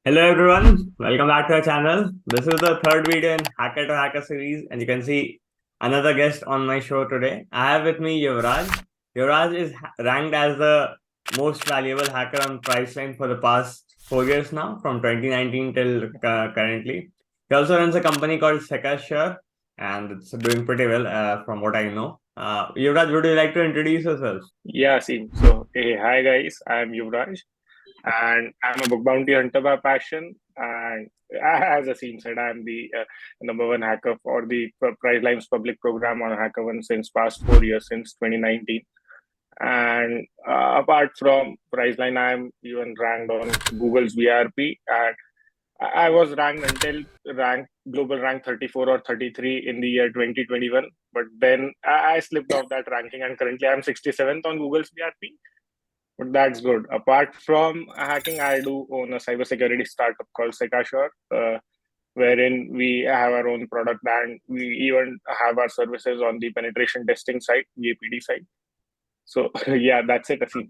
Hello everyone, welcome back to our channel. This is the third video in Hacker2Hacker series, and you can see another guest on my show today. I have with me Yuvraj. Yuvraj is ranked as the most valuable hacker on Priceline for the past 4 years now, from 2019 till currently. He also runs a company called Secasure, and it's doing pretty well from what I know. Yuvraj, would you like to introduce yourself? Yeah, see. So, hey, hi guys, I'm Yuvraj, and I'm a book bounty hunter by passion. And as Asim said, I'm the number one hacker for the Prizeline's public program on HackerOne since past 4 years, since 2019. And apart from Prizeline, I'm even ranked on Google's VRP, and I was ranked until global rank 34 or 33 in the year 2021. But then I slipped off that ranking, and currently I'm 67th on Google's VRP. But that's good. Apart from hacking, I do own a cybersecurity startup called Secasure, wherein we have our own product and we even have our services on the penetration testing side, VAPD side. So yeah, that's it, Asim.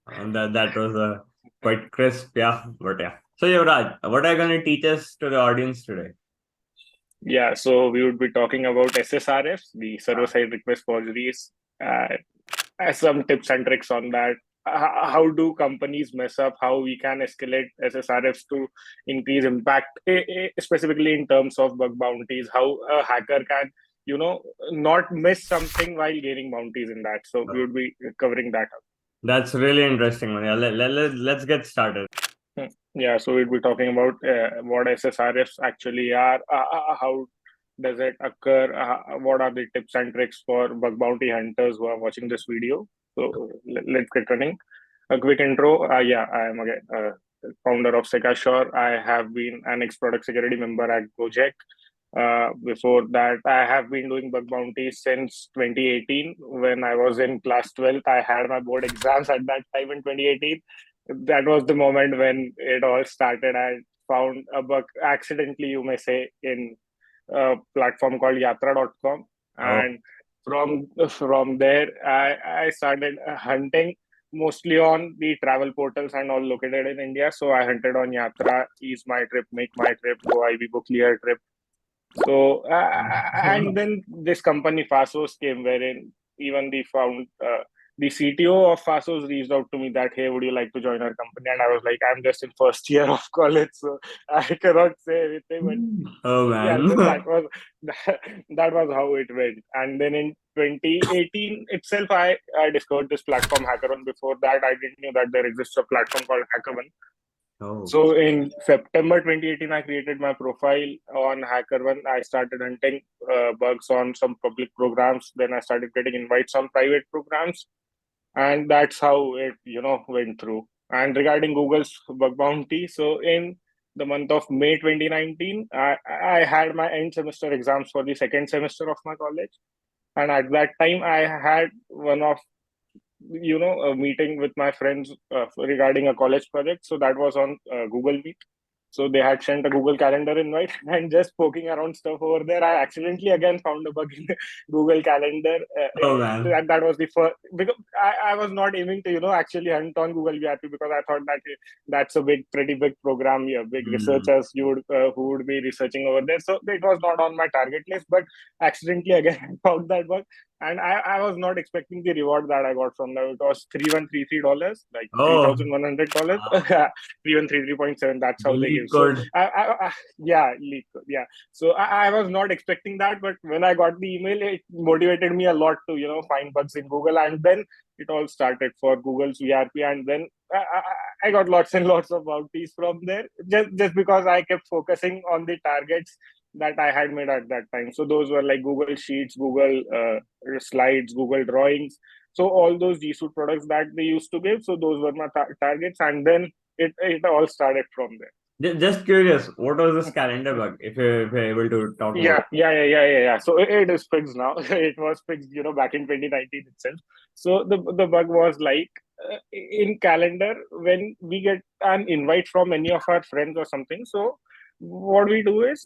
That was quite crisp, yeah. But yeah. So Yuvraj, what are you going to teach us to the audience today? Yeah, so we would be talking about SSRFs, the server-side request forgeries, some tips and tricks on that. How do companies mess up? How we can escalate SSRFs to increase impact, specifically in terms of bug bounties. How a hacker can, not miss something while gaining bounties in that. So we would be covering that up. That's really interesting, man. Yeah, let's get started. Yeah, so we'll be talking about what SSRFs actually are, how does it occur, what are the tips and tricks for bug bounty hunters who are watching this video. So let's get running. A quick intro. Yeah, I am again founder of Secasure. I have been an ex-product security member at Gojek. Before that, I have been doing bug bounties since 2018. When I was in class 12th, I had my board exams at that time in 2018. That was the moment when it all started. I found a bug accidentally, you may say, in a platform called yatra.com. Oh, And from there, I started hunting mostly on the travel portals and all located in India. So I hunted on Yatra, Ease My Trip, Make My Trip, Go IB Book Clear Trip. So and then this company Fasos came, wherein even the CTO of Fasos reached out to me that, hey, would you like to join our company? And I was like, I'm just in first year of college, so I cannot say anything. But oh yeah, man. so that was that was how it went. And then in 2018 itself, I discovered this platform HackerOne. Before that, I didn't know that there exists a platform called HackerOne. Oh, So in September 2018, I created my profile on HackerOne. I started hunting bugs on some public programs. Then I started getting invites on private programs, and that's how it went through. And regarding Google's bug bounty, so in the month of May 2019, I had my end semester exams for the second semester of my college, and at that time I had one of a meeting with my friends regarding a college project. So that was on Google Meet. So they had sent a Google Calendar invite, and just poking around stuff over there, I accidentally again found a bug in Google Calendar. oh man. That was the first, because I was not aiming to actually hunt on Google VRP, because I thought that that's a pretty big program, yeah, big Hmm. researchers who would be researching over there. So it was not on my target list, but accidentally again I found that bug, and I was not expecting the reward that I got from them. It was $3133, like Oh, $3,100. uh, 3133.7. That's how they give. leak So code. yeah, leak code, yeah. So I was not expecting that, but when I got the email, it motivated me a lot to find bugs in Google, and then it all started for Google's VRP, and then I got lots and lots of bounties from there, just because I kept focusing on the targets that I had made at that time. So those were like Google Sheets, Google Slides, Google Drawings. So all those G Suite products that they used to give. So those were my targets, and then it all started from there. Just curious, what was this calendar bug? If you're able to talk about. Yeah. So it is fixed now. It was fixed, back in 2019 itself. So the bug was like, in calendar, when we get an invite from any of our friends or something. So what we do is,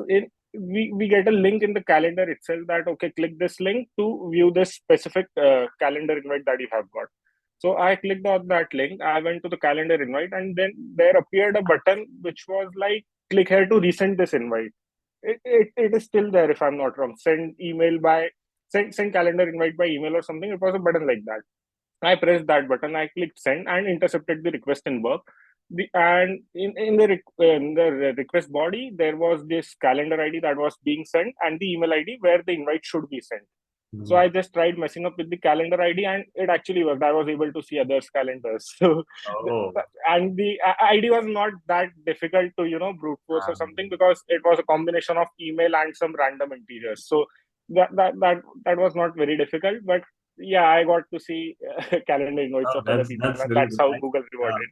we get a link in the calendar itself that, okay, click this link to view this specific calendar invite that you have got. So I clicked on that link. I went to the calendar invite, and then there appeared a button which was like, click here to resend this invite. It is still there if I'm not wrong. Send calendar invite by email or something. It was a button like that. I pressed that button, I clicked send and intercepted the request in work. And in the request body, there was this calendar ID that was being sent and the email ID where the invite should be sent. So I just tried messing up with the calendar ID and it actually worked. I was able to see others' calendars. So, Oh, and the ID was not that difficult to, brute force or something, because it was a combination of email and some random integers. So that was not very difficult. But yeah, I got to see calendar invites oh, of other people, that's and really that's how good. Google rewarded.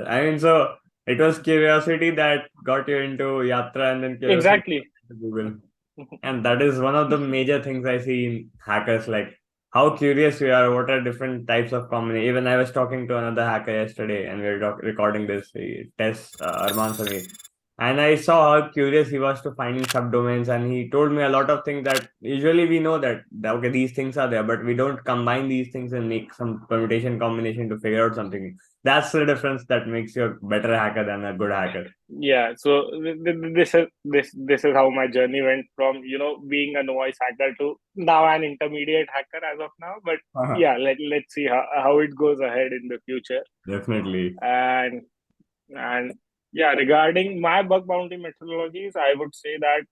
I mean, so it was curiosity that got you into Yatra and then curiosity Exactly. into Google. And that is one of the major things I see in hackers, like how curious we are, what are different types of combination. Even I was talking to another hacker yesterday and we were recording this test, Arman Samir. And I saw how curious he was to finding subdomains, and he told me a lot of things that usually we know that okay, these things are there, but we don't combine these things and make some permutation combination to figure out something. That's the difference that makes you a better hacker than a good hacker. Yeah, so this is how my journey went from being a novice hacker to now an intermediate hacker as of now. But yeah, let's see how it goes ahead in the future. Definitely. And yeah, regarding my bug bounty methodologies, I would say that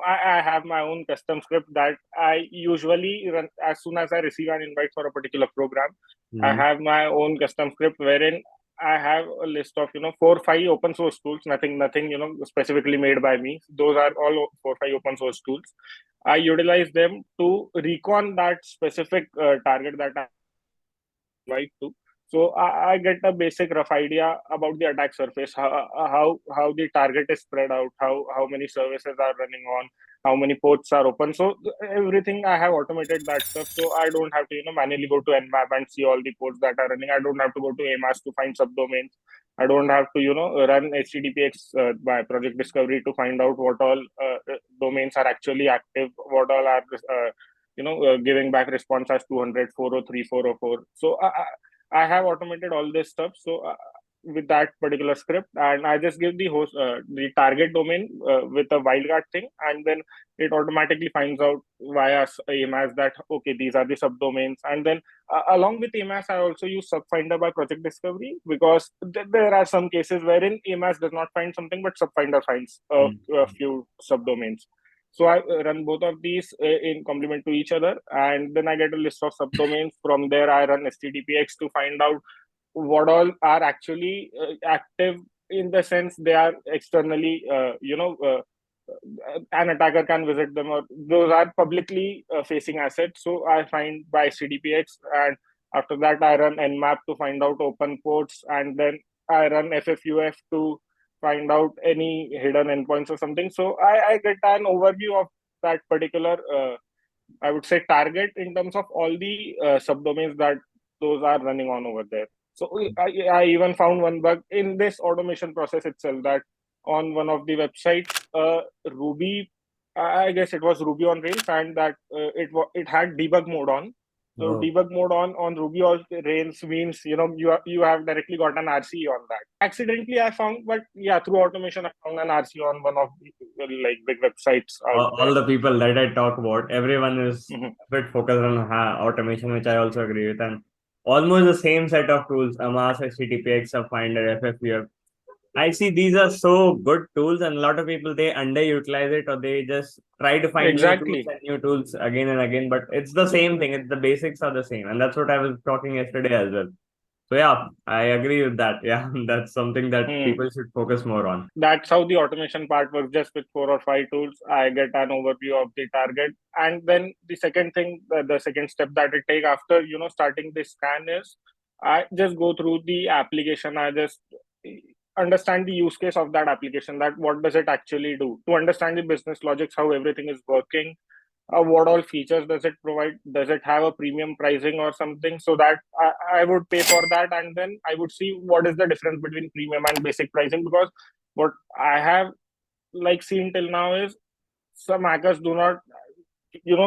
I have my own custom script that I usually run as soon as I receive an invite for a particular program. I have my own custom script wherein I have a list of 4 or 5 open source tools. Nothing specifically made by me. Those are all 4 or 5 open source tools. I utilize them to recon that specific target that I invite to. So I get a basic rough idea about the attack surface, how the target is spread out, how many services are running on, how many ports are open. So everything I have automated that stuff, so I don't have to manually go to Nmap and see all the ports that are running. I don't have to go to AMAS to find subdomains. I don't have to run HTTPX by project discovery to find out what all domains are actually active, what all are giving back response as 200, 403, 404. So I have automated all this stuff. So with that particular script, and I just give the host the target domain with a wildcard thing, and then it automatically finds out via AMAS that okay, these are the subdomains. And then along with AMAS, I also use Subfinder by Project Discovery, because there are some cases wherein AMAS does not find something, but Subfinder finds a few subdomains. So I run both of these in complement to each other, and then I get a list of subdomains. From there, I run HTTPX to find out what all are actually active, in the sense they are externally, an attacker can visit them, or those are publicly facing assets. So I find by HTTPX, and after that I run Nmap to find out open ports, and then I run FFUF to find out any hidden endpoints or something. So I get an overview of that particular, I would say, target in terms of all the subdomains that those are running on over there. So I even found one bug in this automation process itself, that on one of the websites, Ruby, I guess it was Ruby on Rails, and that it had debug mode on. So debug mode on Ruby on Rails means you have directly got an RC on that. Accidentally I found, but yeah, through automation I found an RC on one of the like big websites out there. All the people that I talk about, everyone is a bit focused on automation, which I also agree with. And almost the same set of tools, AMAS, HTTPX, Finder, FFPF. I see these are so good tools, and a lot of people, they underutilize it, or they just try to find Exactly. new tools again and again. But it's the same thing. The basics are the same, and that's what I was talking yesterday as well. So yeah, I agree with that. Yeah, that's something that people should focus more on. That's how the automation part works. Just with 4 or 5 tools, I get an overview of the target, and then the second thing, the second step that I take after starting the scan is I just go through the application. I just understand the use case of that application. That what does it actually do? To understand the business logics, how everything is working. What all features does it provide? Does it have a premium pricing or something, so that I would pay for that, and then I would see what is the difference between premium and basic pricing. Because what I have seen till now is some hackers do not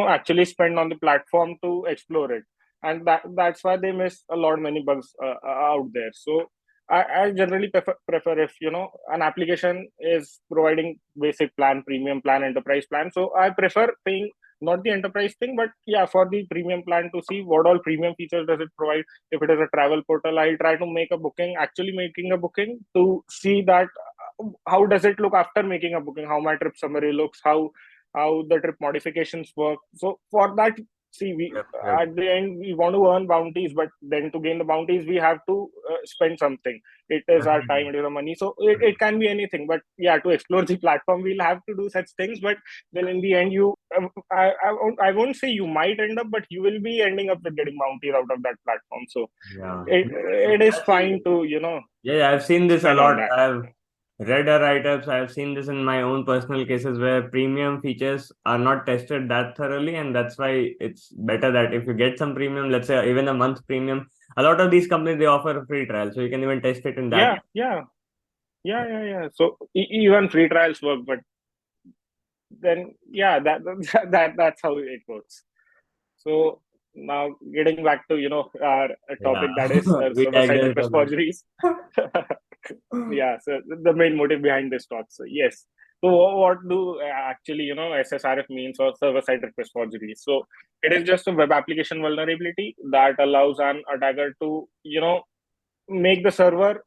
actually spend on the platform to explore it. and that's why they miss many bugs out there. So I generally prefer if an application is providing basic plan, premium plan, enterprise plan. So I prefer paying not the enterprise thing, but yeah, for the premium plan to see what all premium features does it provide. If it is a travel portal, I'll try to make a booking, actually making a booking, to see that how does it look after making a booking, how my trip summary looks, how the trip modifications work. So for that, see, we Yep. at the end we want to earn bounties, but then to gain the bounties we have to spend something. It is our time, it is our money, so it can be anything. But yeah, to explore the platform we'll have to do such things. But then in the end, I won't say you might end up, but you will be ending up with getting bounties out of that platform. So Yeah. it is fine to Yeah, I've seen this a spend on lot. that. I've read a write-ups. I've seen this in my own personal cases where premium features are not tested that thoroughly, and that's why it's better that if you get some premium, let's say even a month premium, a lot of these companies they offer a free trial, so you can even test it in that. Yeah. So even free trials work, but then yeah, that's how it works. So now getting back to our Yeah, topic, that is we server-side digressed a request lot. forgeries. Yeah, so the main motive behind this talk. So yes, so what do actually SSRF means, or server-side request forgeries? So it is just a web application vulnerability that allows an attacker to make the server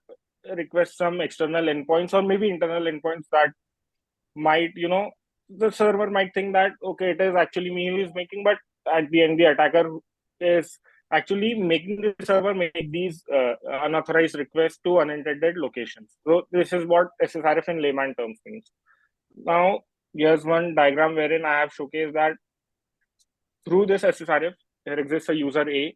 request some external endpoints or maybe internal endpoints that might the server might think that okay, it is actually me who is making, but at the end the attacker is actually making the server make these unauthorized requests to unintended locations. So this is what SSRF in layman terms means. Now here's one diagram wherein I have showcased that through this SSRF there exists a user A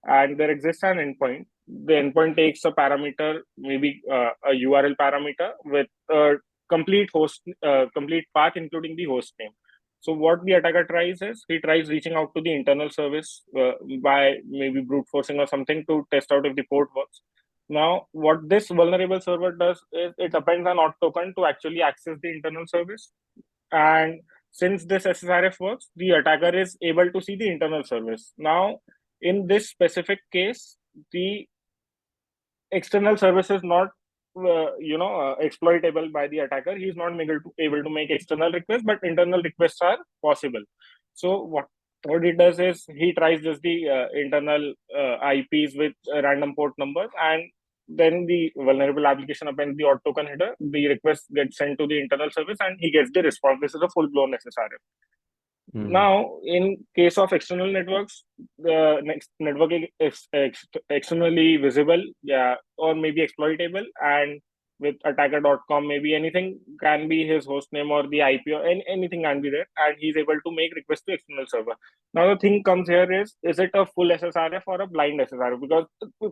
and there exists an endpoint. The endpoint takes a parameter, maybe a URL parameter with a complete path, including the host name. So what the attacker tries is he tries reaching out to the internal service by maybe brute forcing or something to test out if the port works. Now, what this vulnerable server does is it appends an auth token to actually access the internal service. And since this SSRF works, the attacker is able to see the internal service. Now, in this specific case, the external service is not exploitable by the attacker. He's not able to make external requests, but internal requests are possible. So what he does is he tries just the internal IPs with random port numbers, and then the vulnerable application appends the auth token header. The request gets sent to the internal service, and he gets the response. This is a full-blown SSRF. Now, in case of external networks, the next network is externally visible, yeah, or maybe exploitable. And with attacker.com, maybe anything can be his host name or the IP, or anything can be there, and he's able to make requests to external server. Now the thing comes here is it a full SSRF or a blind SSRF? Because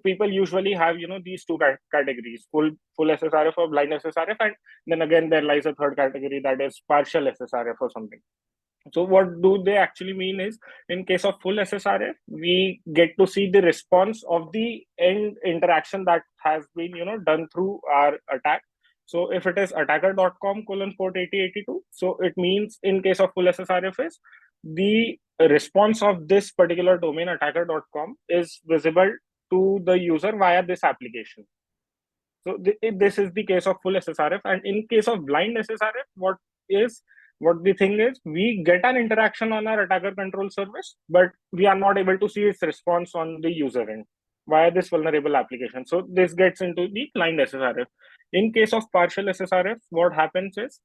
people usually have these two categories: full SSRF or blind SSRF, and then again there lies a third category, that is partial SSRF or something. So what do they actually mean is, in case of full SSRF, we get to see the response of the end interaction that has been done through our attack. So if it is attacker.com port 8082, so it means in case of full SSRF is the response of this particular domain attacker.com is visible to the user via this application. So this is the case of full SSRF. And in case of blind SSRF, what the thing is, we get an interaction on our attacker control service, but we are not able to see its response on the user end via this vulnerable application. So this gets into the blind SSRF. In case of partial SSRF, what happens is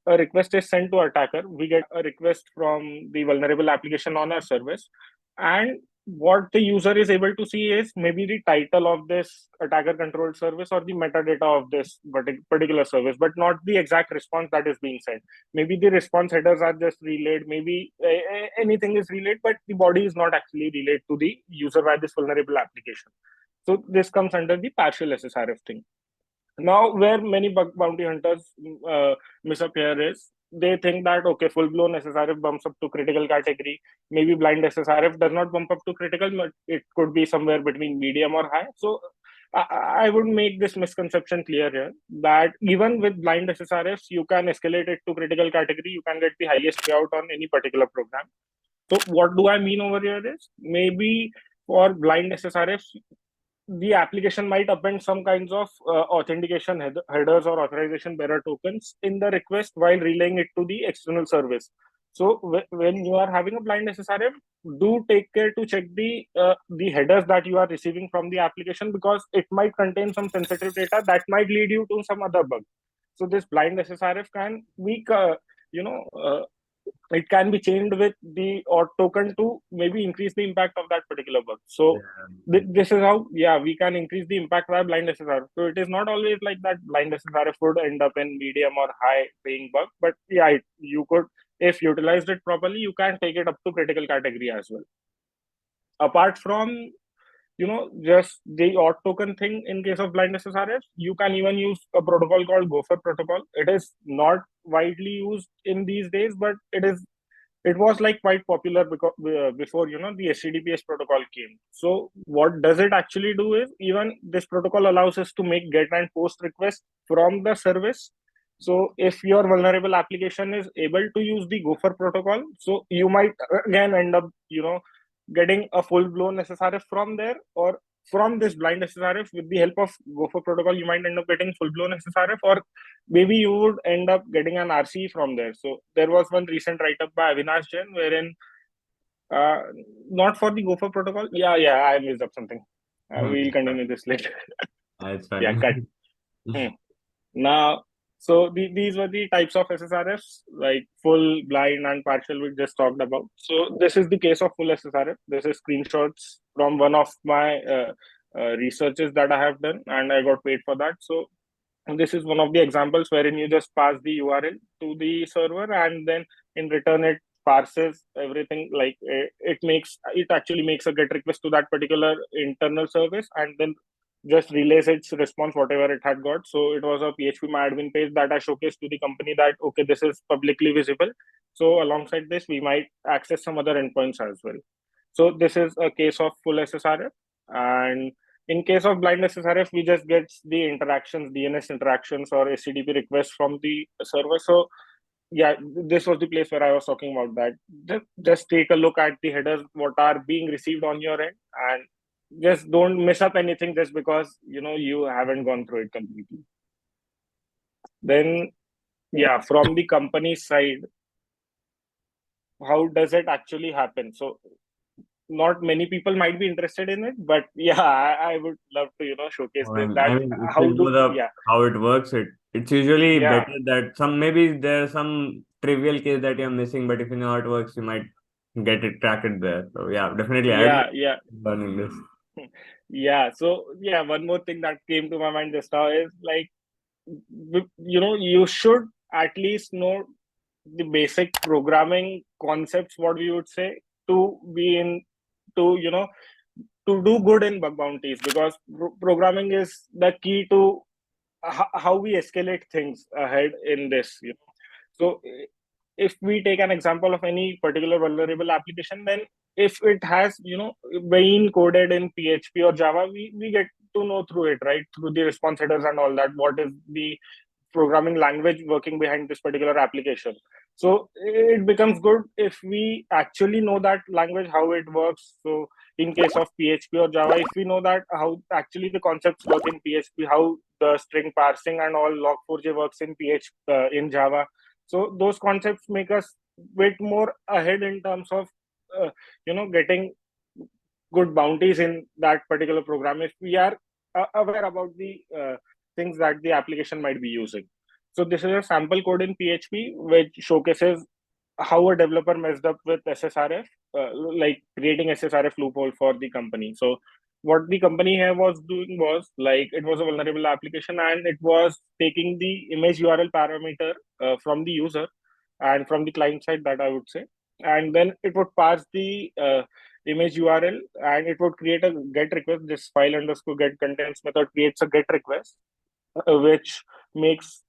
a request is sent to attacker. We get a request from the vulnerable application on our service, and what the user is able to see is maybe the title of this attacker controlled service or the metadata of this particular service, but not the exact response that is being sent. Maybe the response headers are just relayed, maybe anything is relayed, but the body is not actually relayed to the user by this vulnerable application. So this comes under the partial SSRF thing. Now, where many bug bounty hunters miss up here is they think that okay, full-blown SSRF bumps up to critical category. Maybe blind SSRF does not bump up to critical, but it could be somewhere between medium or high. So I would make this misconception clear here that even with blind SSRFs, you can escalate it to critical category. You can get the highest payout on any particular program. So what do I mean over here is maybe for blind SSRFs, the application might append some kinds of authentication headers or authorization bearer tokens in the request while relaying it to the external service. So when you are having a blind SSRF, do take care to check the headers that you are receiving from the application, because it might contain some sensitive data that might lead you to some other bug. So this blind SSRF can be, it can be chained with the or token to maybe increase the impact of that particular bug. So this is how, we can increase the impact via blind SSRF. So it is not always like that blind SSRF would end up in medium or high paying bug, but you could, if utilized it properly, you can take it up to critical category as well. Apart from just the odd token thing, in case of blind SSRF, you can even use a protocol called Gopher protocol. It is not widely used in these days, but it was like quite popular because before the HTTPS protocol came. So what does it actually do is, even this protocol allows us to make get and post requests from the service. So if your vulnerable application is able to use the Gopher protocol, so you might again end up getting a full-blown SSRF from there, or from this blind SSRF with the help of Gopher protocol, you might end up getting full-blown SSRF, or maybe you would end up getting an RC from there. So there was one recent write-up by Avinash Jain wherein, not for the Gopher protocol. I missed up something. We'll continue this later. It's fine. Cut. Now, so these were the types of SSRFs, like full, blind, and partial we just talked about. So this is the case of full SSRF. This is screenshots from one of my researches that I have done, and I got paid for that. So this is one of the examples wherein you just pass the URL to the server, and then in return it parses everything. Like it actually makes a GET request to that particular internal service, and then just relays its response, whatever it had got. So it was a PHP my admin page that I showcased to the company that, okay, this is publicly visible. So alongside this, we might access some other endpoints as well. So this is a case of full SSRF. And in case of blind SSRF, we just get the interactions, DNS interactions or HTTP requests from the server. So this was the place where I was talking about that. Just take a look at the headers, what are being received on your end, and just don't miss up anything just because you haven't gone through it completely. Then from the company side, how does it actually happen? So not many people might be interested in it, but I would love to showcase this. That I mean, how it works, it's usually better that maybe there's some trivial case that you're missing, but if you know how it works, you might get it tracked there. So definitely learning this. So one more thing that came to my mind just now is, like, you should at least know the basic programming concepts, what we would say, to be in to do good in bug bounties, because programming is the key to how we escalate things ahead in this. So if we take an example of any particular vulnerable application, then if it has been coded in PHP or Java, we get to know through it, right, through the response headers and all that, what is the programming language working behind this particular application. So it becomes good if we actually know that language, how it works. So in case of PHP or Java, if we know that how actually the concepts work in PHP, how the string parsing and all log4j works in PHP in Java. So those concepts make us bit more ahead in terms of getting good bounties in that particular program, if we are aware about the things that the application might be using. So this is a sample code in PHP which showcases how a developer messed up with SSRF, like creating SSRF loophole for the company. So what the company here was doing was, like, it was a vulnerable application and it was taking the image URL parameter from the user and from the client side, that I would say, and then it would parse the image URL and it would create a GET request. This file underscore get contents method creates a GET request, which makes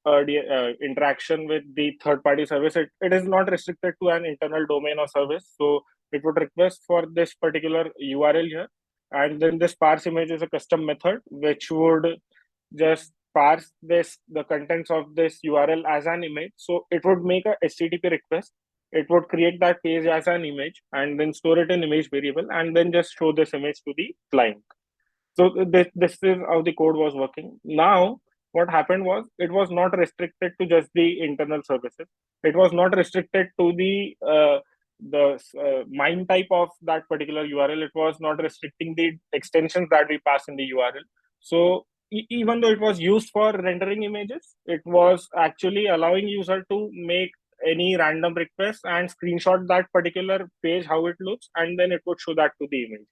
interaction with the third-party service. It is not restricted to an internal domain or service. So it would request for this particular URL here. And then this parse image is a custom method, which would just parse the contents of this URL as an image. So it would make a HTTP request. it would create that page as an image and then store it in image variable and then just show this image to the client. So this is how the code was working. Now, what happened was it was not restricted to just the internal services. It was not restricted to the MIME type of that particular URL. It was not restricting the extensions that we pass in the URL. So even though it was used for rendering images, it was actually allowing user to make any random request and screenshot that particular page, how it looks, and then it would show that to the image.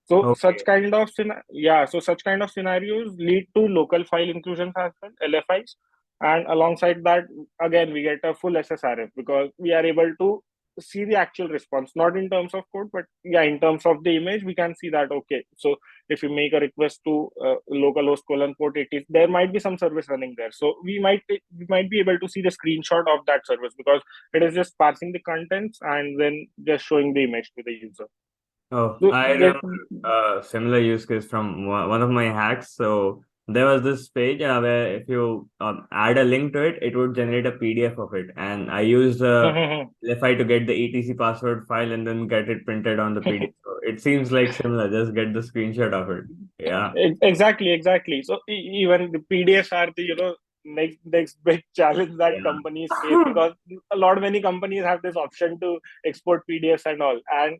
So such kind of such kind of scenarios lead to local file inclusions as well, LFIs, and alongside that, again we get a full SSRF because we are able to see the actual response, not in terms of code, but in terms of the image, we can see that okay. So if you make a request to localhost port 80, there might be some service running there. So we might be able to see the screenshot of that service because it is just parsing the contents and then just showing the image to the user. Oh, I remember a similar use case from one of my hacks. So there was this page where if you add a link to it, it would generate a PDF of it. And I used LFI to get the etc password file and then get it printed on the PDF. So it seems like similar. Just get the screenshot of it. Yeah. Exactly. So even the PDFs are the next big challenge that companies face because many companies have this option to export PDFs and all, and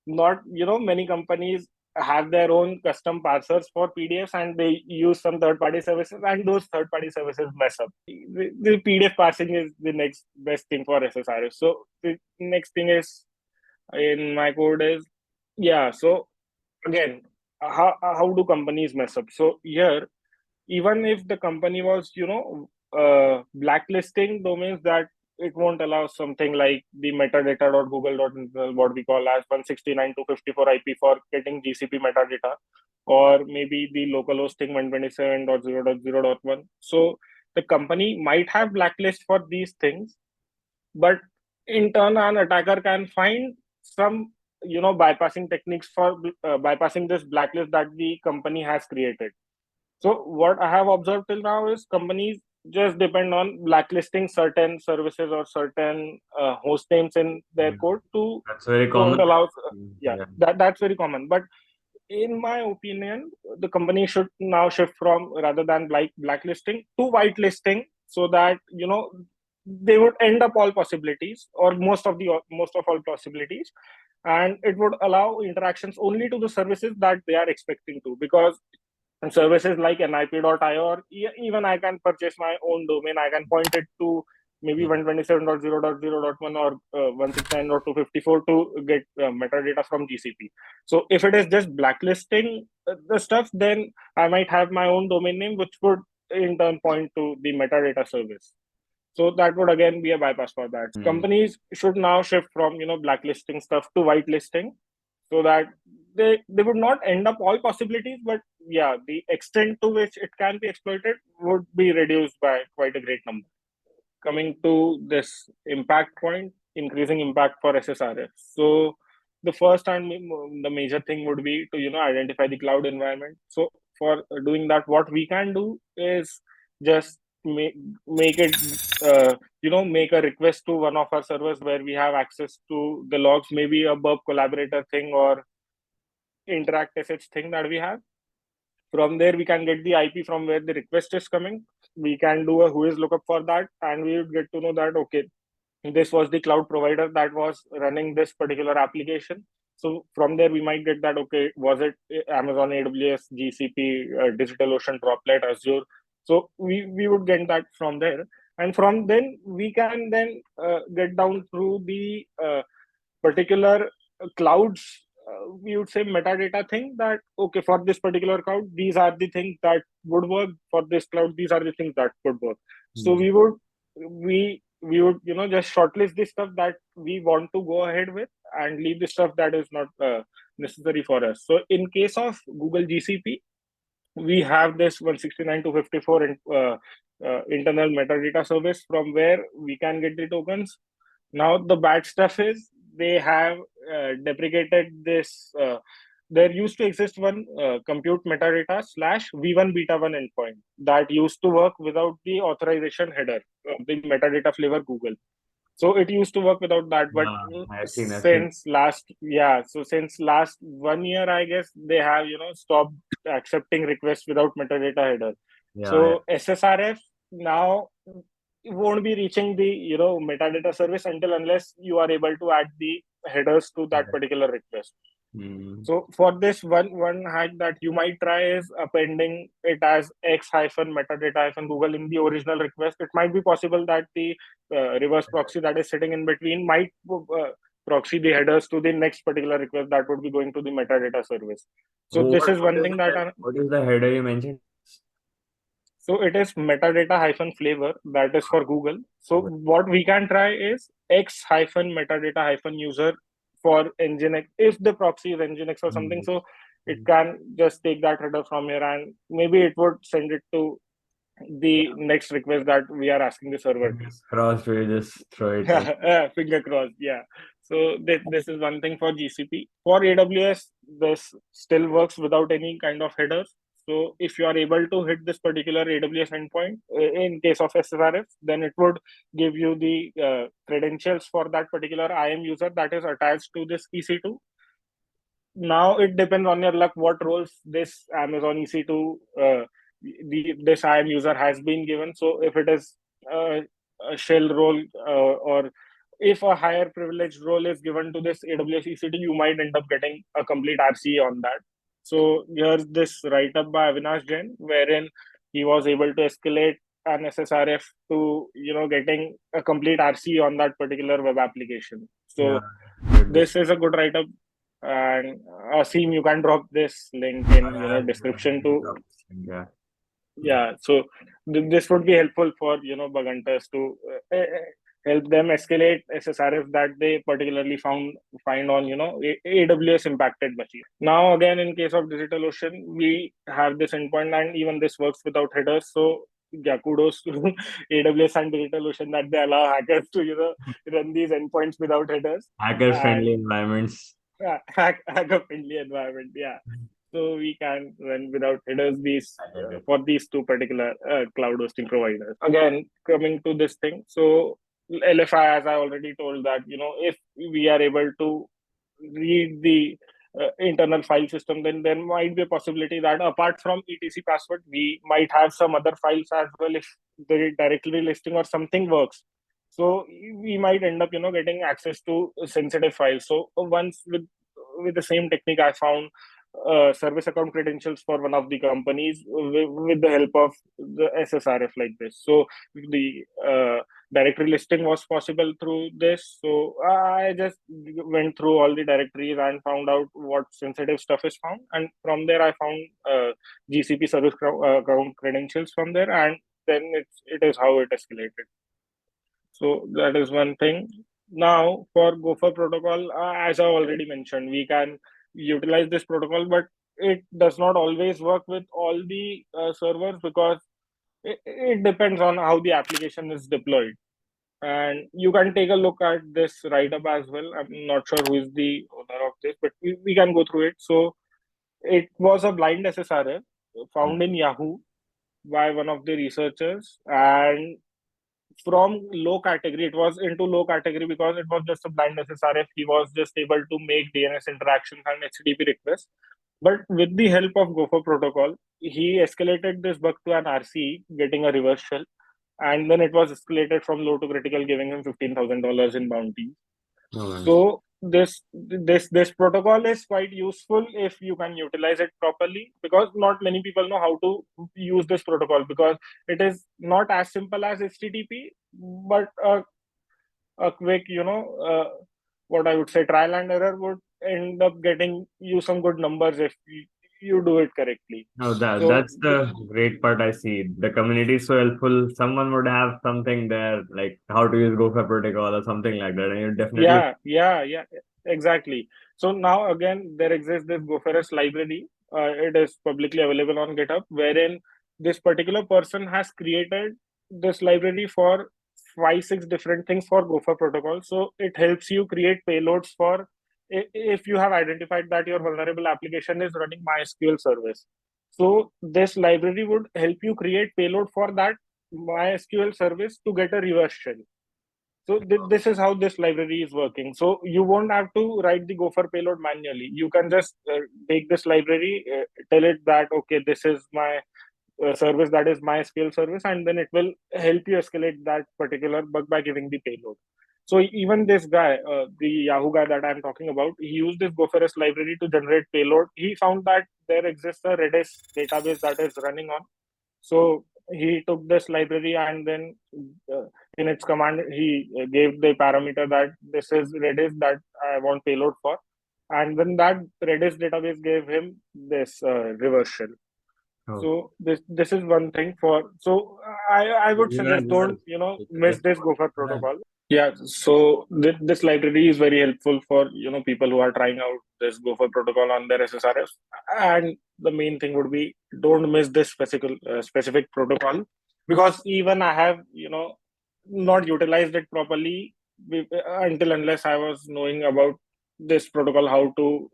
not many companies have their own custom parsers for PDFs and they use some third-party services and those third-party services mess up. The PDF parsing is the next best thing for SSRF. So the next thing is in my code is so again, how do companies mess up? So here, even if the company was blacklisting domains that it won't allow something like the metadata.google.info, what we call as 169.254 IP for getting GCP metadata, or maybe the localhost thing 127.0.0.1. So the company might have blacklist for these things, but in turn, an attacker can find some bypassing techniques for bypassing this blacklist that the company has created. So what I have observed till now is companies just depend on blacklisting certain services or certain host names in their code to that's very common. Don't allow that's very common. But in my opinion, the company should now shift from rather than blacklisting to whitelisting, so that they would end up all possibilities or most of all possibilities, and it would allow interactions only to the services that they are expecting to, because services like nip.io or even I can purchase my own domain, I can point it to maybe 127.0.0.1 or 169.254 to get metadata from GCP. So if it is just blacklisting the stuff, then I might have my own domain name, which would in turn point to the metadata service. So that would again be a bypass for that. Companies should now shift from blacklisting stuff to whitelisting, so that they would not end up all possibilities, but the extent to which it can be exploited would be reduced by quite a great number. Coming to this impact point, increasing impact for SSRF. So the first and the major thing would be to identify the cloud environment. So for doing that, what we can do is just make it make a request to one of our servers where we have access to the logs, maybe a burp collaborator thing or interact sh thing that we have. From there we can get the IP from where the request is coming. We can do a whois lookup for that, and we would get to know that okay, this was the cloud provider that was running this particular application. So from there we might get that okay, was it Amazon, AWS, GCP, DigitalOcean, Droplet, Azure? So we would get that from there, and from then we can then get down through the particular clouds. We would say metadata thing that okay, for this particular cloud, these are the things that would work. For this cloud, these are the things that could work. So we would just shortlist the stuff that we want to go ahead with and leave the stuff that is not necessary for us. So in case of Google GCP, we have this 169.254 internal metadata service from where we can get the tokens. Now the bad stuff is they have deprecated this. There used to exist one compute metadata / v1 beta 1 endpoint that used to work without the authorization header, the metadata flavor Google. So it used to work without that, but I've seen. since last 1 year, I guess they have stopped accepting requests without metadata header. Yeah. So SSRF now won't be reaching the metadata service unless you are able to add the headers to that particular request. So for this one hack that you might try is appending it as x hyphen metadata hyphen Google in the original request. It might be possible that the reverse proxy that is sitting in between might proxy the headers to the next particular request that would be going to the metadata service. So this is one thing that what is the header you mentioned? So it is metadata hyphen flavor, that is for Google. So what we can try is x hyphen metadata hyphen user for Nginx if the proxy is Nginx or something. So it can just take that header from here and maybe it would send it to the next request that we are asking the server to. Crossed, we just throw it. Finger crossed, yeah. So this is one thing for GCP. For AWS, this still works without any kind of headers. So if you are able to hit this particular AWS endpoint in case of SSRF, then it would give you the credentials for that particular IAM user that is attached to this EC2. Now it depends on your luck what roles this Amazon EC2 this IAM user has been given. So if it is a shell role or if a higher privileged role is given to this AWS EC2, you might end up getting a complete RCA on that. So here's this write-up by Avinash Jain, wherein he was able to escalate an SSRF to getting a complete RCA on that particular web application. So this is a good write-up. And Asim, you can drop this link in description too. So this would be helpful for bug hunters to help them escalate SSRF that they particularly find on AWS impacted machine. Now again, in case of DigitalOcean, we have this endpoint and even this works without headers. So yeah, kudos to AWS and DigitalOcean that they allow hackers to run these endpoints without headers. Hacker friendly environments. Hacker friendly environment. Yeah. So we can run without headers these for these two particular cloud hosting providers. Again, coming to this thing, so LFI, as I already told that if we are able to read the internal file system, then there might be a possibility that apart from etc password, we might have some other files as well if the directory listing or something works. So we might end up getting access to sensitive files. So once with the same technique, I found service account credentials for one of the companies with the help of the SSRF like this. So the directory listing was possible through this. So I just went through all the directories and found out what sensitive stuff is found. And from there, I found GCP service account credentials from there. And then it is how it escalated. So that is one thing. Now for Gopher protocol, as I already mentioned, we can utilize this protocol, but it does not always work with all the servers because it depends on how the application is deployed. And you can take a look at this write-up as well. I'm not sure who is the owner of this, but we can go through it. So it was a blind SSRF found in Yahoo by one of the researchers, and from low category, it was into low category because it was just a blind SSRF. He was just able to make DNS interactions and HTTP requests. But with the help of Gopher protocol, he escalated this bug to an RCE, getting a reverse shell. And then it was escalated from low to critical, giving him $15,000 in bounty. So this protocol is quite useful if you can utilize it properly, because not many people know how to use this protocol, because it is not as simple as HTTP, but a quick what I would say trial and error would end up getting you some good numbers if you do it correctly. No, that's the great part I see. The community is so helpful. Someone would have something there, like how to use Gopher protocol or something like that. And you definitely yeah, exactly. So now again, there exists this Gopherus library. It is publicly available on GitHub, wherein this particular person has created this library for 5-6 different things for Gopher protocol. So it helps you create payloads for if you have identified that your vulnerable application is running MySQL service. So this library would help you create payload for that MySQL service to get a reverse shell. So this is how this library is working. So you won't have to write the Gopher payload manually. You can just take this library, tell it that, okay, this is my service, that is my SQL service, and then it will help you escalate that particular bug by giving the payload. So even this guy, the Yahoo guy that I'm talking about, he used this Gopher library to generate payload. He found that there exists a Redis database that is running on. So he took this library and then in its command, he gave the parameter that this is Redis that I want payload for. And then that Redis database gave him this reverse shell. Oh. So this is one thing for. So I would suggest don't miss this Gopher protocol. Yeah, so this library is very helpful for people who are trying out this Gopher protocol on their SSRF. And the main thing would be don't miss this specific protocol, because even I have not utilized it properly until unless I was knowing about this protocol, how to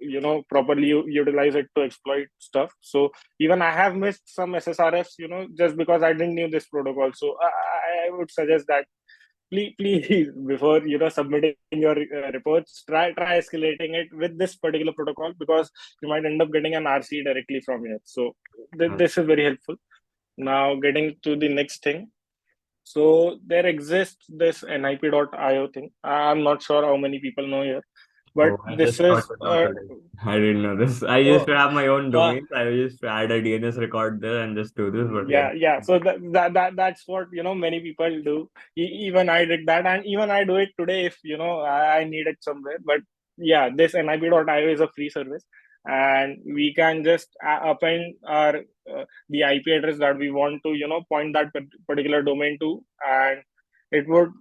properly utilize it to exploit stuff. So even I have missed some SSRFs just because I didn't know this protocol. So I would suggest that please before submitting your reports, try escalating it with this particular protocol, because you might end up getting an RC directly from here. So this is very helpful. Now getting to the next thing. So there exists this nip.io thing. I'm not sure how many people know here, but this is I didn't know this. I used to have my own domains. I used to add a DNS record there and just do this. But yeah. So that's what many people do. Even I did that, and even I do it today if I need it somewhere. But yeah, this nip.io is a free service, and we can just append our the IP address that we want to point that particular domain to, and it would.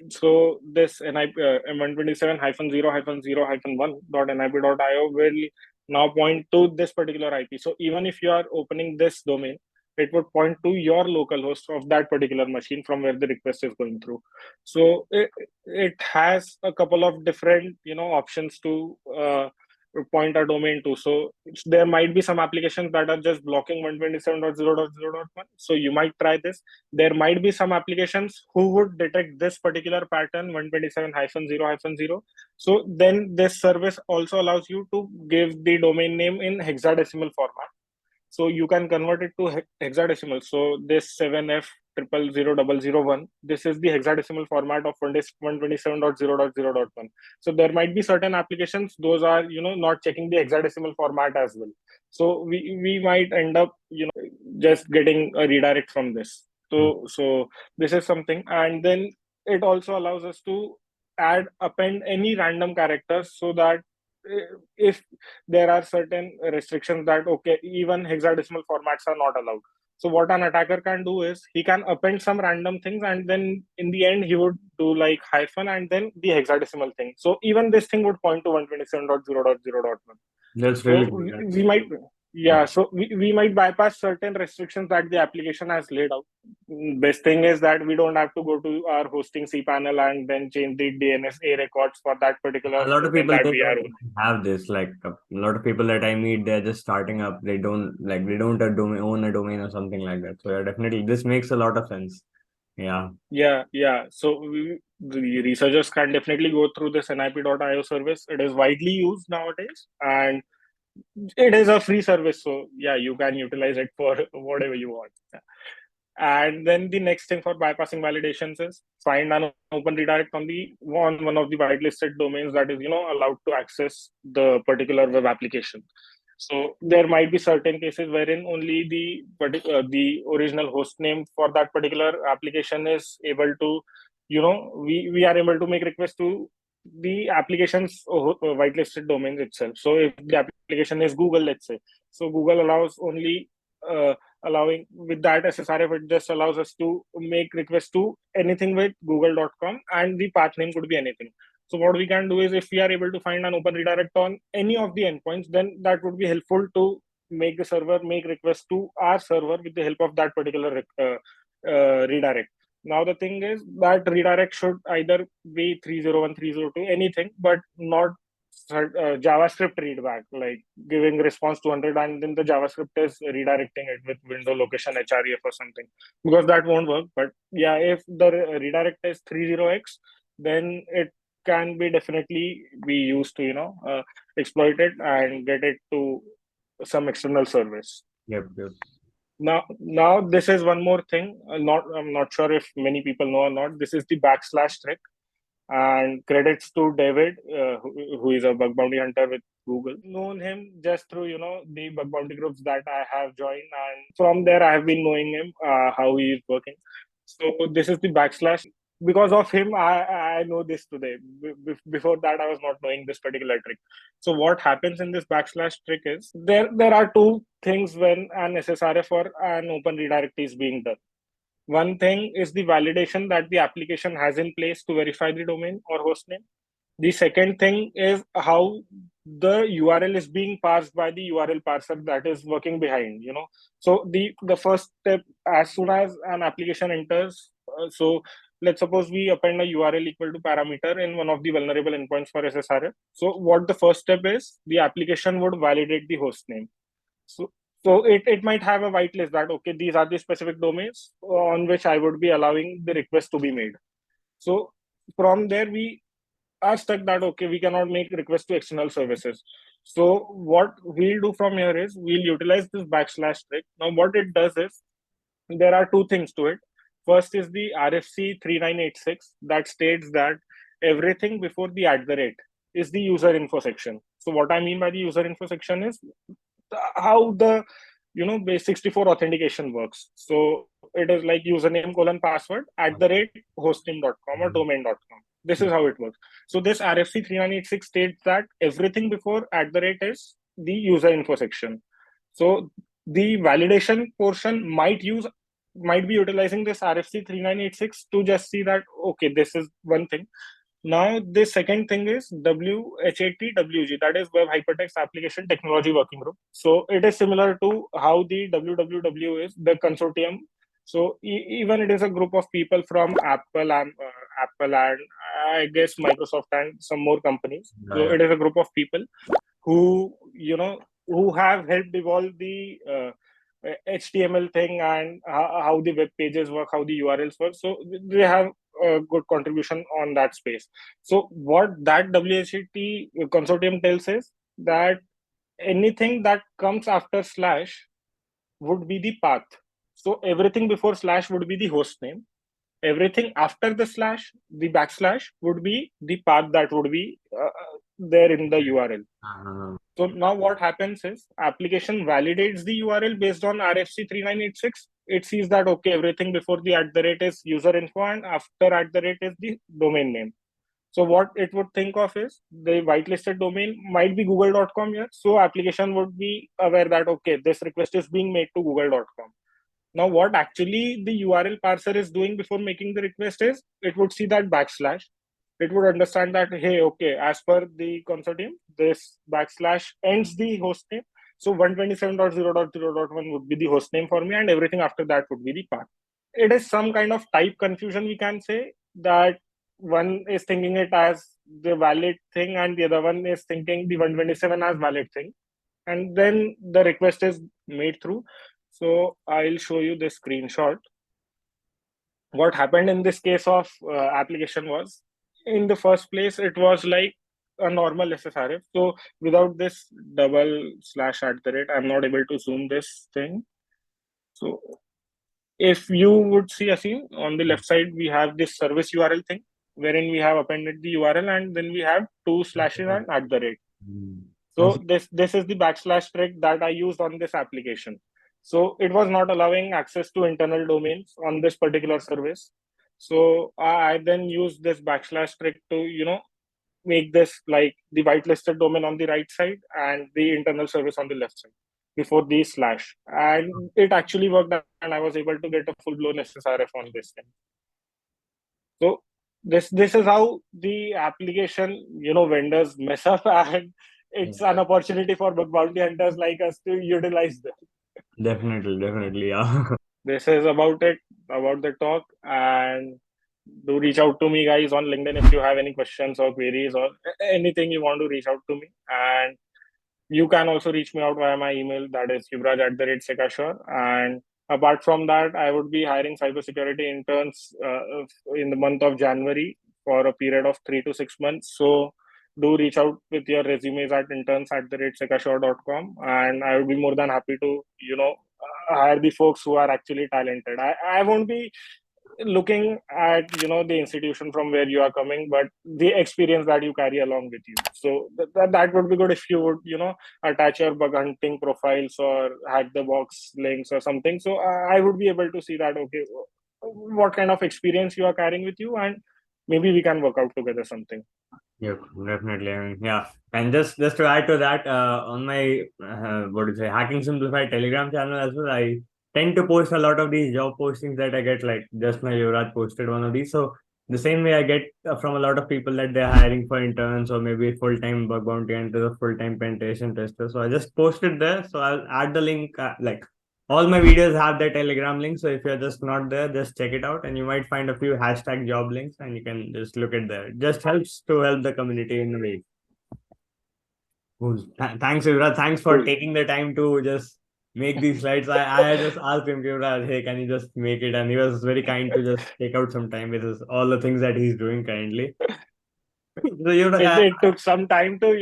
So this NIP 127-0-0-1.nip.io will now point to this particular IP. So even if you are opening this domain, it would point to your local host of that particular machine from where the request is going through. So it has a couple of different options to point a domain to. So there might be some applications that are just blocking 127.0.0.1. So you might try this. There might be some applications who would detect this particular pattern 127-0-0. So then this service also allows you to give the domain name in hexadecimal format. So you can convert it to hexadecimal. So this 7F000001, this is the hexadecimal format of 127.0.0.1. So there might be certain applications, those are not checking the hexadecimal format as well. So we might end up just getting a redirect from this. So this is something. And then it also allows us to append any random characters, so that if there are certain restrictions that okay, even hexadecimal formats are not allowed. So what an attacker can do is he can append some random things, and then in the end he would do like hyphen and then the hexadecimal thing. So even this thing would point to 127.0.0.1. That's so really we might so we might bypass certain restrictions that the application has laid out. Best thing is that we don't have to go to our hosting cPanel and then change the DNS records for that particular a lot of people that we are have this. Like a lot of people that I meet, they're just starting up. They don't own a domain or something like that. So yeah, definitely this makes a lot of sense. Yeah. So the researchers can definitely go through this nip.io service. It is widely used nowadays, and it is a free service. So yeah, you can utilize it for whatever you want. And then the next thing for bypassing validations is find an open redirect on one of the whitelisted domains that is allowed to access the particular web application. So there might be certain cases wherein only the original host name for that particular application is able to we are able to make requests to the application's whitelisted domains itself. So if the application is Google, let's say, so Google allows only allowing with that SSRF, it just allows us to make requests to anything with google.com, and the path name could be anything. So what we can do is, if we are able to find an open redirect on any of the endpoints, then that would be helpful to make the server make requests to our server with the help of that particular redirect. Now the thing is that redirect should either be 301, 302, anything, but not JavaScript readback, like giving response to 100 and then the JavaScript is redirecting it with window location href or something, because that won't work. But yeah, if the redirect is 30x, then it can be definitely be used to exploit it and get it to some external service. Yep, yep. Now this is one more thing. I'm not sure if many people know or not. This is the backslash trick, and credits to David, who is a bug bounty hunter with Google. Known him just through the bug bounty groups that I have joined, and from there I have been knowing him, how he is working. So this is the backslash. Because of him, I know this today. Before that, I was not knowing this particular trick. So what happens in this backslash trick is there are two things when an SSRF or an open redirect is being done. One thing is the validation that the application has in place to verify the domain or hostname. The second thing is how the URL is being parsed by the URL parser that is working behind. So the first step, as soon as an application enters, so let's suppose we append a URL equal to parameter in one of the vulnerable endpoints for SSRF. So what the first step is, the application would validate the hostname. So it might have a whitelist that, okay, these are the specific domains on which I would be allowing the request to be made. So from there, we are stuck that, okay, we cannot make requests to external services. So what we'll do from here is we'll utilize this backslash trick. Now what it does is there are two things to it. First is the RFC 3986 that states that everything before the @ is the user info section. So what I mean by the user info section is how the base 64 authentication works. So it is like username : password @hosting.com or domain.com. This is how it works. So this RFC 3986 states that everything before @ is the user info section. So the validation portion might be utilizing this RFC 3986 to just see that, okay, this is one thing. Now, the second thing is WHATWG, that is Web Hypertext Application Technology Working Group. So it is similar to how the WWW is, the consortium. So even it is a group of people from Apple and I guess Microsoft and some more companies. So it is a group of people who have helped evolve the HTML thing and how the web pages work, how the URLs work. So they have a good contribution on that space. So what that WHT consortium tells is that anything that comes after slash would be the path. So everything before slash would be the host name. Everything after the slash, the backslash, would be the path that would be there in the URL. So now what happens is application validates the URL based on RFC 3986. It sees that, okay, everything before the @ is user info and after @ is the domain name. So what it would think of is the whitelisted domain might be google.com here. So application would be aware that, okay, this request is being made to google.com. Now, what actually the URL parser is doing before making the request is it would see that backslash. It would understand that, hey, okay, as per the consortium, this backslash ends the host name. So 127.0.0.1 would be the host name for me, and everything after that would be the path. It is some kind of type confusion, we can say, that one is thinking it as the valid thing and the other one is thinking the 127 as valid thing. And then the request is made through. So I'll show you this screenshot. What happened in this case of application was, in the first place, it was like a normal SSRF. So without this /@ I'm not able to zoom this thing. So if you would see, Asim, on the left side, we have this service URL thing, wherein we have appended the URL and then we have 2 slashes and @. So this is the backslash trick that I used on this application. So it was not allowing access to internal domains on this particular service. So I then used this backslash trick to, make this like the whitelisted domain on the right side and the internal service on the left side before the slash. And it actually worked, and I was able to get a full-blown SSRF on this thing. So this is how the application, vendors mess up, and it's an opportunity for bug bounty hunters like us to utilize them. Definitely, yeah. This is about it, about the talk, and do reach out to me, guys, on LinkedIn if you have any questions or queries or anything you want to reach out to me. And you can also reach me out via my email, that is Yuvraj@Secasure. And apart from that, I would be hiring cybersecurity interns in the month of January for a period of 3 to 6 months. So do reach out with your resumes at interns@secasure.com, and I would be more than happy to, hire the folks who are actually talented. I won't be looking at the institution from where you are coming, but the experience that you carry along with you. So that would be good if you would attach your bug hunting profiles or hack the box links or something. So I would be able to see that, okay, what kind of experience you are carrying with you, and maybe we can work out together something. Yeah, definitely. I mean, yeah, and just to add to that, on my Hacking Simplified Telegram channel as well, I tend to post a lot of these job postings that I get. Like just now, Yuvraj posted one of these. So the same way I get from a lot of people that they're hiring for interns or maybe full-time bug bounty hunters or full-time penetration testers. So I just posted there. So I'll add the link. All my videos have their Telegram link. So if you're just not there, just check it out, and you might find a few hashtag job links, and you can just look at there. It just helps to help the community in a way. Cool. Thanks, Yuvraj. Thanks for taking the time to just make these slides. I just asked him, Yuvraj, hey, can you just make it? And he was very kind to just take out some time with all the things that he's doing currently. So it took some time to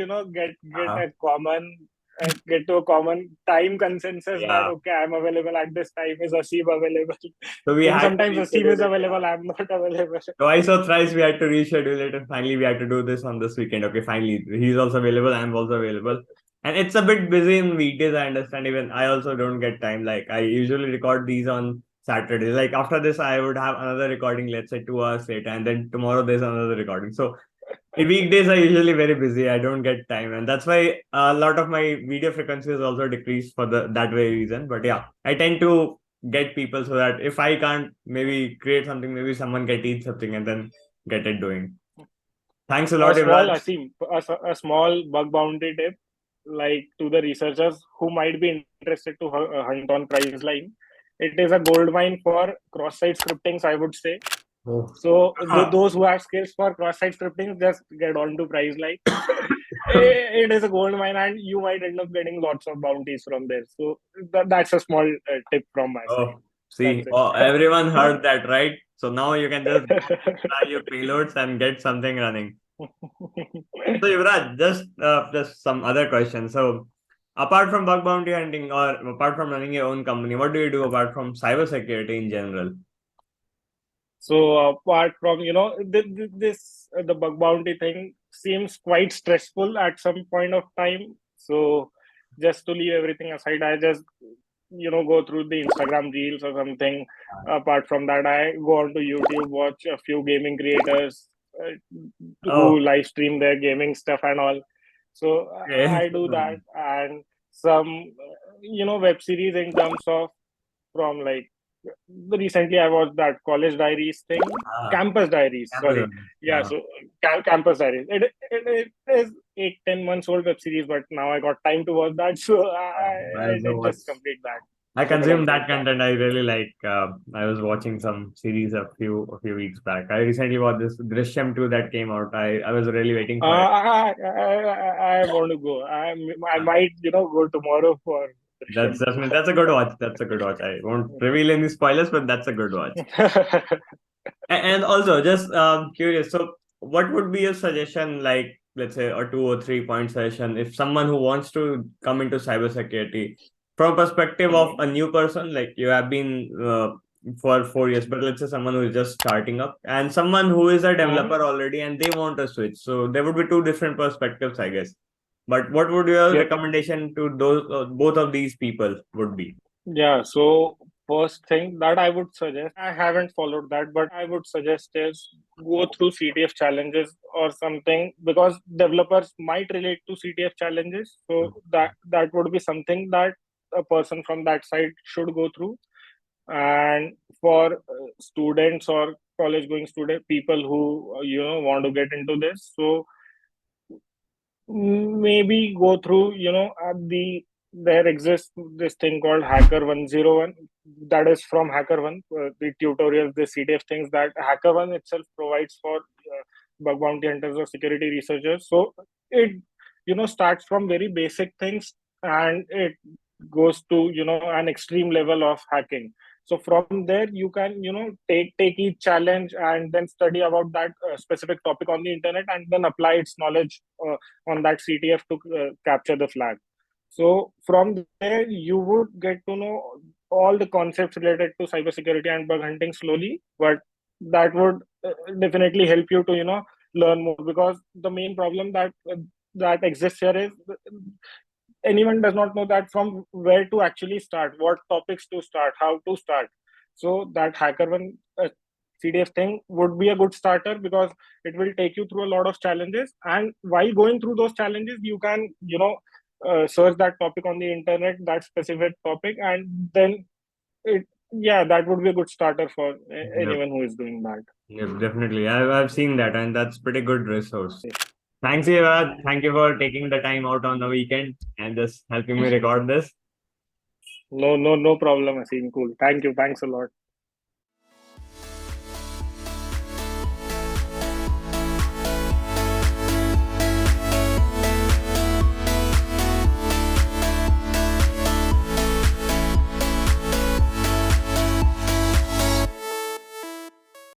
get to a common time consensus that okay, I'm available at this time. Is Asim available? So sometimes Asim is available, I'm not available. Twice or thrice we had to reschedule it, and finally we had to do this on this weekend. Okay, finally he's also available, I'm also available. And it's a bit busy in weekdays, I understand. Even I also don't get time. Like I usually record these on Saturdays. Like after this, I would have another recording, let's say 2 hours later, and then tomorrow there's another recording. So in weekdays are usually very busy. I don't get time, and that's why a lot of my video frequency is also decreased for that very reason. But yeah, I tend to get people so that if I can't maybe create something, maybe someone can teach something and then get it doing. Thanks a lot, Asim, a small bug bounty tip, like to the researchers who might be interested to hunt on Priceline. It is a gold mine for cross-site scripting, I would say. Oh. So those who have skills for cross-site scripting, just get on to Priceline. It is a gold mine, and you might end up getting lots of bounties from there. So that's a small tip from my side. See, everyone heard that, right? So now you can just try your payloads and get something running. So Yuvraj, just some other questions. So apart from bug bounty hunting or apart from running your own company, what do you do apart from cybersecurity in general? So apart from the bug bounty thing seems quite stressful at some point of time. So just to leave everything aside, I just go through the Instagram reels or something. Apart from that, I go onto YouTube, watch a few gaming creators who live stream their gaming stuff and all. So I do that, and some web series in terms of from like recently I watched that College Diaries thing, Campus Diaries. Sorry, yeah. So Campus Diaries. It is 8-10 months old web series, but now I got time to watch that, so I did just complete that. I consume that content. I really like. I was watching some series a few weeks back. I recently watched this Drishyam 2 that came out. I was really waiting for it. I want to go. I might go tomorrow for. That's a good watch. That's a good watch. I won't reveal any spoilers, but that's a good watch. And also, just curious. So, what would be a suggestion? Like, let's say, a 2 or 3 point suggestion if someone who wants to come into cybersecurity from perspective of a new person, like you have been for 4 years, but let's say someone who is just starting up and someone who is a developer already and they want to switch. So there would be two different perspectives, I guess. But what would your recommendation to those both of these people would be? Yeah. So first thing that I would suggest, I haven't followed that, but I would suggest is go through CTF challenges or something, because developers might relate to CTF challenges. So that would be something that a person from that side should go through. And for students or college going student people who want to get into this, so maybe go through there exists this thing called Hacker 101, that is from Hacker1, the tutorials, the CTF things that Hacker1 itself provides for bug bounty hunters or security researchers. So it starts from very basic things and it goes to an extreme level of hacking. So from there, you can, take each challenge and then study about that specific topic on the internet, and then apply its knowledge on that CTF to capture the flag. So from there, you would get to know all the concepts related to cybersecurity and bug hunting slowly, but that would definitely help you to, learn more, because the main problem that exists here is anyone does not know that from where to actually start, what topics to start, how to start. So that HackerOne CDF thing would be a good starter, because it will take you through a lot of challenges, and while going through those challenges, you can search that topic on the internet, that specific topic, and then that would be a good starter for anyone who is doing that. Yep, definitely. I've seen that, and that's pretty good resource. Thanks, Yuvraj. Thank you for taking the time out on the weekend and just helping me record this. No problem, Asim. Cool. Thank you. Thanks a lot.